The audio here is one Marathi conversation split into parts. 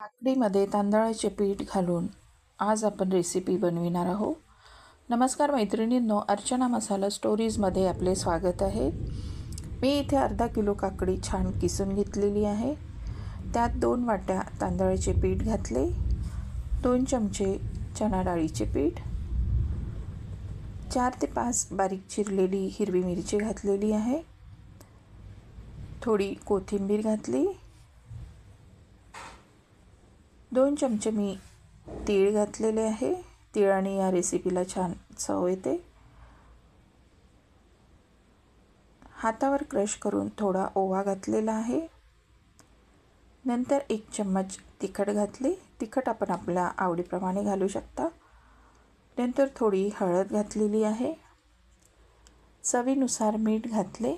काकडीमध्ये तांदळाचे पीठ घालून आज आपण रेसिपी बनविणार आहोत. नमस्कार मैत्रिणींनो, अर्चना मसाला स्टोरीजमध्ये आपले स्वागत आहे. मी इथे अर्धा किलो काकडी छान किसून घेतलेली आहे. त्यात 2 वाट्या तांदळाचे पीठ घातले, 2 चमचे चणा डाळीचे पीठ, 4 ते 5 बारीक चिरलेली हिरवी मिरची घातलेली आहे, थोडी कोथिंबीर घातली, 2 चमचे मी तीळ घातलेले आहे. तिळाने या रेसिपीला छान चव येते. हातावर क्रश करून थोडा ओवा घातलेला आहे. नंतर 1 चम्मच तिखट घातले. तिखट आपण आपल्या आवडीप्रमाणे घालू शकता. नंतर थोडी हळद घातलेली आहे. चवीनुसार मीठ घातले.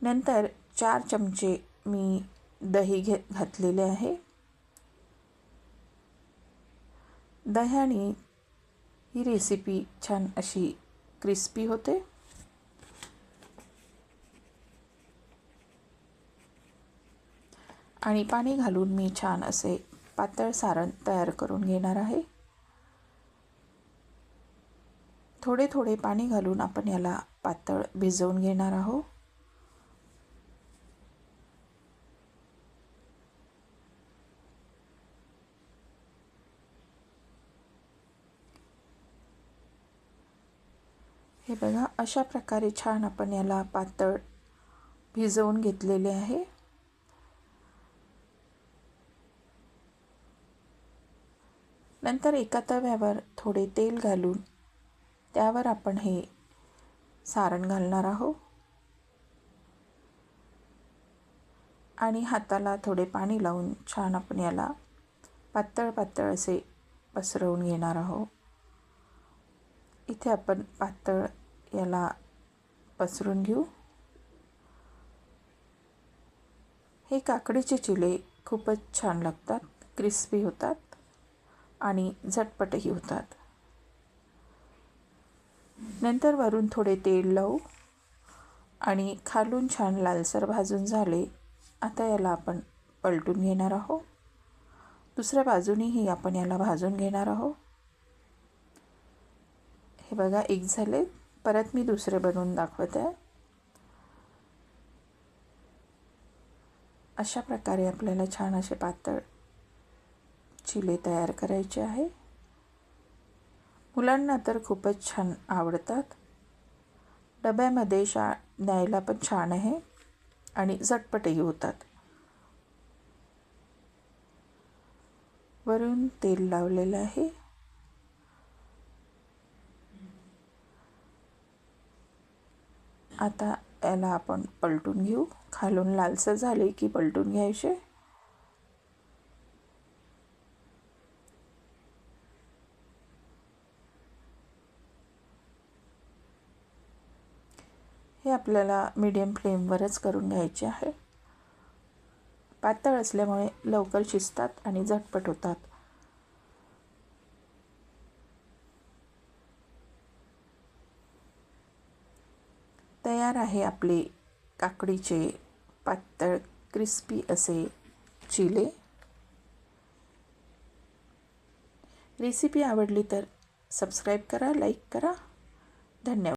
नंतर 4 चमचे मी दही घातलेले आहे. दह्याने ही रेसिपी छान अशी क्रिस्पी होते. आणि पाणी घालून मी छान असे पातळ सारण तयार करून घेणार आहे. थोडे थोडे पाणी घालून आपण याला पातळ भिजवून घेणार आहोत. हे बघा, अशा प्रकारे छान आपण याला पातळ भिजवून घेतलेले आहे. नंतर एका तव्यावर थोडे तेल घालून त्यावर आपण हे सारण घालणार आहोत आणि हाताला थोडे पाणी लावून छान आपण याला पातळ पातळ असे पसरवून घेणार आहोत. इथे आपण पातळ याला पसरून घेऊ. हे काकडीचे चिले खूपच छान लागतात, क्रिस्पी होतात आणि झटपटही होतात. नंतर वरून थोडे तेल लावू आणि खालून छान लालसर भाजून झाले. आता याला आपण पलटून घेणार आहोत. दुसऱ्या बाजूनेही आपण याला भाजून घेणार आहोत. हे बघा, एक झाले. परत मी दुसरे बनवून दाखवत आहे. अशा प्रकारे आपल्याला छान असे पातळ चिले तयार करायचे आहे. मुलांना तर खूपच छान आवडतात. डब्यामध्ये न्यायला पण छान आहे आणि झटपटही होतात. वरून तेल लावलेलं आहे. आता याला आपण पलटून घेऊ. खालून लालसर झाले की पलटून घ्यायचे. हे आपल्याला मीडियम फ्लेमवरच करून घ्यायचे आहे. पातळ असल्यामुळे लवकर शिजतात आणि झटपट होतात. तयार आहे आपले काकडीचे पातळ क्रिस्पी असे चिले. रेसिपी आवडली तर सबस्क्राईब करा, लाईक करा. धन्यवाद.